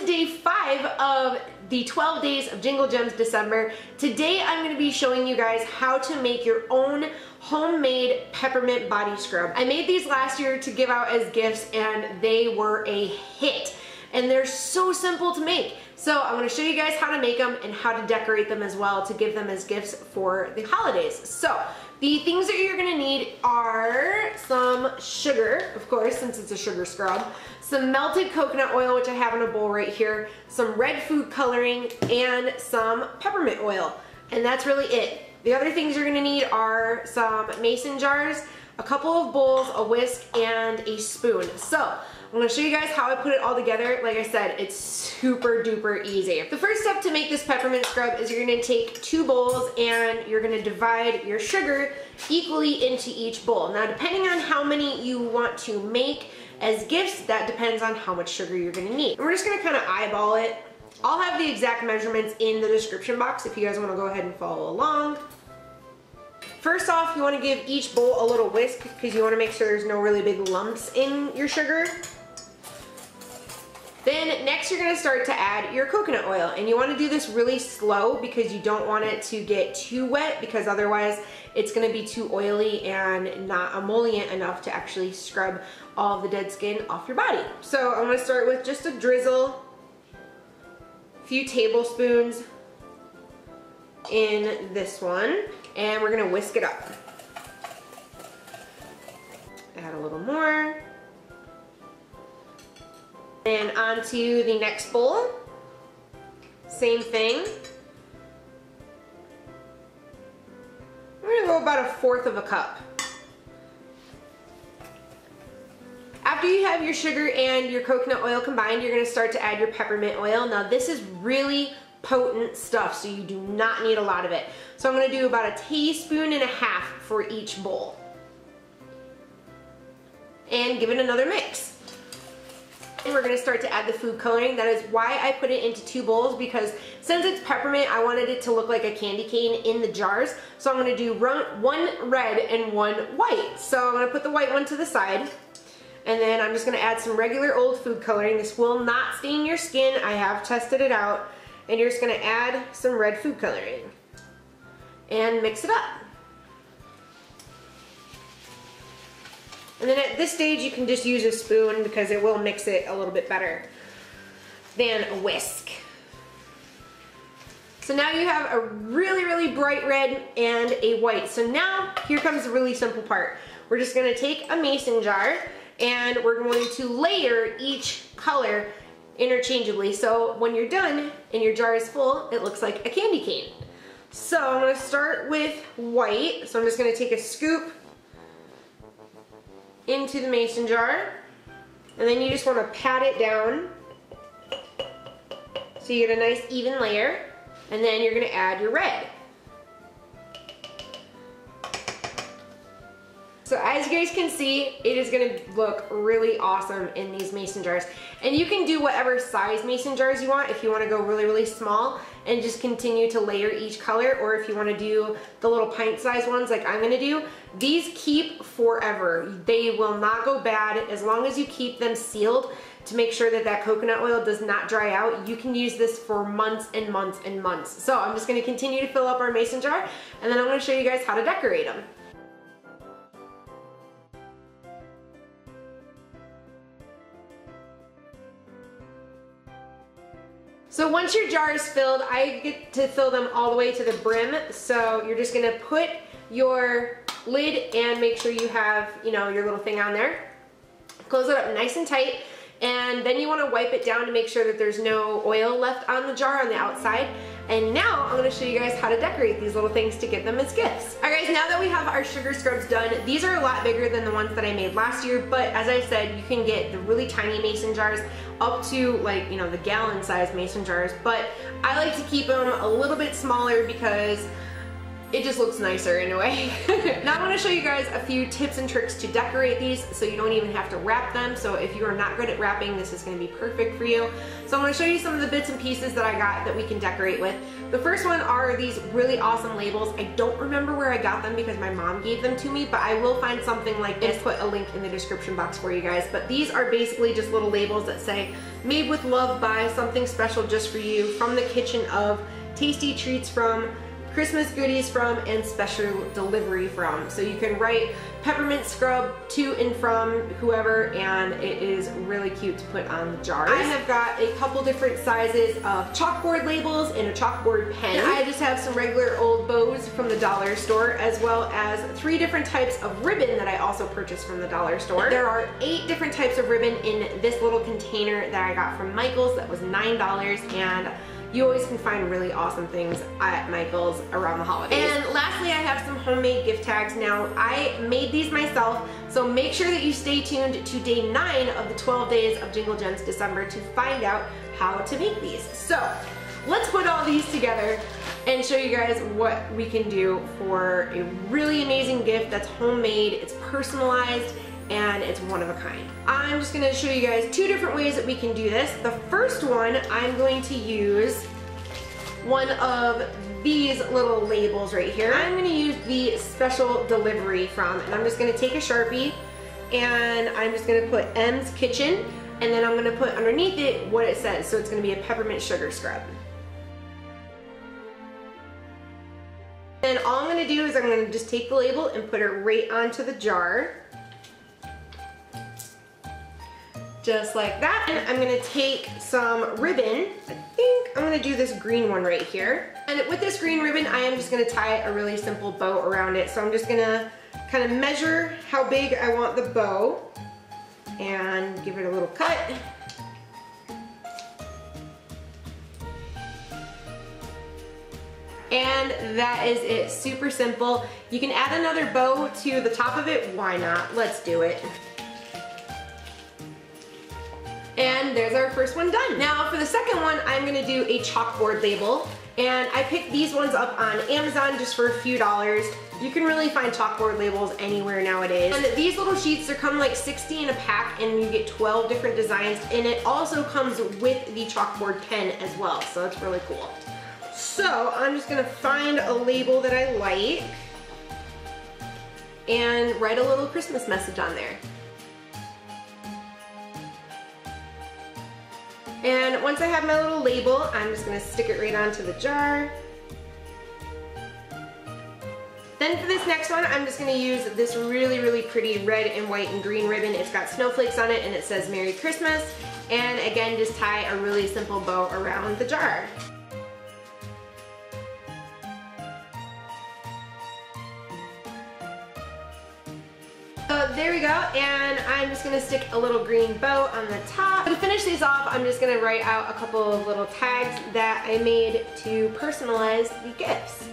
day 5 of the 12 days of Jingle Gems December. Today I'm going to be showing you guys how to make your own homemade peppermint body scrub. I made these last year to give out as gifts and they were a hit. And they're so simple to make. So I'm going to show you guys how to make them and how to decorate them as well to give them as gifts for the holidays. So the things that you're going to need are some sugar, of course, since it's a sugar scrub, some melted coconut oil, which I have in a bowl right here, some red food coloring, and some peppermint oil. And that's really it. The other things you're going to need are some mason jars, a couple of bowls, a whisk, and a spoon. So I'm going to show you guys how I put it all together. Like I said, it's super duper easy. The first step to make this peppermint scrub is you're going to take 2 bowls and you're going to divide your sugar equally into each bowl. Now, depending on how many you want to make as gifts, that depends on how much sugar you're going to need. And we're just going to kind of eyeball it. I'll have the exact measurements in the description box if you guys want to go ahead and follow along. First off, you want to give each bowl a little whisk because you want to make sure there's no really big lumps in your sugar. Then next you're going to start to add your coconut oil, and you want to do this really slow because you don't want it to get too wet because otherwise it's going to be too oily and not emollient enough to actually scrub all of the dead skin off your body. So I'm going to start with just a drizzle, a few tablespoons in this one, and we're going to whisk it up. Add a little more. And onto the next bowl. Same thing. We're going to go about 1/4 of a cup. After you have your sugar and your coconut oil combined, you're going to start to add your peppermint oil. Now this is really potent stuff, so you do not need a lot of it. So I'm going to do about 1.5 teaspoons for each bowl. And give it another mix. And we're going to start to add the food coloring. That is why I put it into 2 bowls, because since it's peppermint, I wanted it to look like a candy cane in the jars. So I'm going to do 1 red and 1 white. So I'm going to put the white one to the side. And then I'm just going to add some regular old food coloring. This will not stain your skin. I have tested it out. And you're just going to add some red food coloring. And mix it up. And then at this stage you can just use a spoon because it will mix it a little bit better than a whisk. So now you have a really, really bright red and a white. So now here comes the really simple part. We're just going to take a mason jar and we're going to layer each color interchangeably. So when you're done and your jar is full, it looks like a candy cane. So I'm going to start with white. So I'm just going to take a scoop into the mason jar, and then you just want to pat it down so you get a nice even layer, and then you're going to add your red. So as you guys can see, it is going to look really awesome in these mason jars. And you can do whatever size mason jars you want if you want to go really, really small and just continue to layer each color, or if you want to do the little pint size ones like I'm going to do. These keep forever. They will not go bad as long as you keep them sealed to make sure that that coconut oil does not dry out. You can use this for months and months and months. So I'm just going to continue to fill up our mason jar, and then I'm going to show you guys how to decorate them. So once your jar is filled, I get to fill them all the way to the brim. So you're just gonna put your lid and make sure you have, you know, your little thing on there. Close it up nice and tight, and then you want to wipe it down to make sure that there's no oil left on the jar on the outside. And now I'm going to show you guys how to decorate these little things to give them as gifts. Alright guys, now that we have our sugar scrubs done, these are a lot bigger than the ones that I made last year, but as I said, you can get the really tiny mason jars up to, like, you know, the gallon size mason jars, but I like to keep them a little bit smaller because it just looks nicer in a way. Now I want to show you guys a few tips and tricks to decorate these so you don't even have to wrap them. So if you are not good at wrapping, this is going to be perfect for you. So I'm going to show you some of the bits and pieces that I got that we can decorate with. The first one are these really awesome labels. I don't remember where I got them because my mom gave them to me, but I will find something like this, put a link in the description box for you guys. But these are basically just little labels that say, made with love by, something special just for you, from the kitchen of, tasty treats from, Christmas goodies from, and special delivery from. So you can write peppermint scrub to and from whoever, and it is really cute to put on the jars. I have got a couple different sizes of chalkboard labels and a chalkboard pen. I just have some regular old bows from the dollar store, as well as 3 different types of ribbon that I also purchased from the dollar store. There are 8 different types of ribbon in this little container that I got from Michael's that was $9, and you always can find really awesome things at Michael's around the holidays. And lastly, I have some homemade gift tags. Now, I made these myself, so make sure that you stay tuned to day 9 of the 12 days of Jingle Gems December to find out how to make these. So, let's put all these together and show you guys what we can do for a really amazing gift that's homemade, it's personalized, and it's one of a kind. I'm just gonna show you guys 2 different ways that we can do this. The first one, I'm going to use one of these little labels right here. I'm gonna use the special delivery from, and I'm just gonna take a Sharpie and I'm just gonna put M's Kitchen, and then I'm gonna put underneath it what it says. So it's gonna be a peppermint sugar scrub. And all I'm gonna do is I'm gonna just take the label and put it right onto the jar. Just like that. And I'm gonna take some ribbon. I think I'm gonna do this green one right here. And with this green ribbon, I am just gonna tie a really simple bow around it. So I'm just gonna kind of measure how big I want the bow and give it a little cut. And that is it, super simple. You can add another bow to the top of it, why not? Let's do it. And there's our first one done. Now for the second one, I'm gonna do a chalkboard label. And I picked these ones up on Amazon just for a few dollars. You can really find chalkboard labels anywhere nowadays. And these little sheets, they come like 60 in a pack, and you get 12 different designs. And it also comes with the chalkboard pen as well, so that's really cool. So I'm just gonna find a label that I like and write a little Christmas message on there. And once I have my little label, I'm just gonna stick it right onto the jar. Then for this next one, I'm just gonna use this really, really pretty red and white and green ribbon. It's got snowflakes on it and it says Merry Christmas. And again, just tie a really simple bow around the jar. So there we go, and I'm just gonna stick a little green bow on the top. To finish these off, I'm just gonna write out a couple of little tags that I made to personalize the gifts.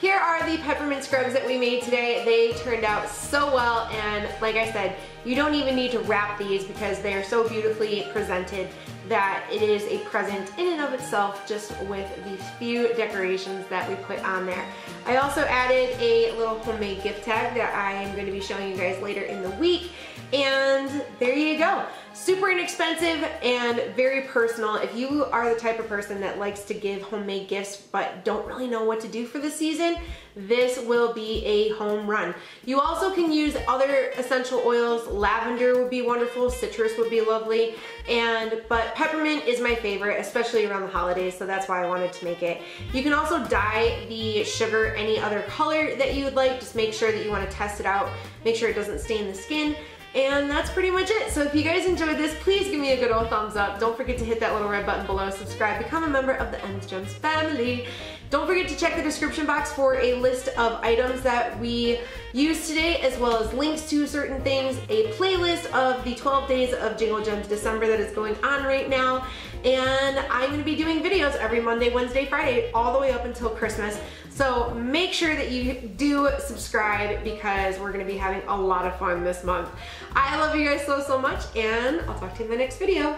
Here are the peppermint scrubs that we made today. They turned out so well, and like I said, you don't even need to wrap these because they are so beautifully presented that it is a present in and of itself just with these few decorations that we put on there. I also added a little homemade gift tag that I am going to be showing you guys later in the week, and there you go. Super inexpensive and very personal. If you are the type of person that likes to give homemade gifts but don't really know what to do for the season, this will be a home run. You also can use other essential oils. Lavender would be wonderful, citrus would be lovely, but peppermint is my favorite, especially around the holidays, so that's why I wanted to make it. You can also dye the sugar any other color that you would like. Just make sure that you want to test it out, make sure it doesn't stain the skin. And that's pretty much it. So if you guys enjoyed this, please give me a good old thumbs up. Don't forget to hit that little red button below, subscribe, become a member of the Empties Gems family. Don't forget to check the description box for a list of items that we used today, as well as links to certain things, a playlist of the 12 days of Jingle Gems December that is going on right now, and I'm going to be doing videos every Monday, Wednesday, Friday, all the way up until Christmas. So make sure that you do subscribe because we're gonna be having a lot of fun this month. I love you guys so much, and I'll talk to you in the next video.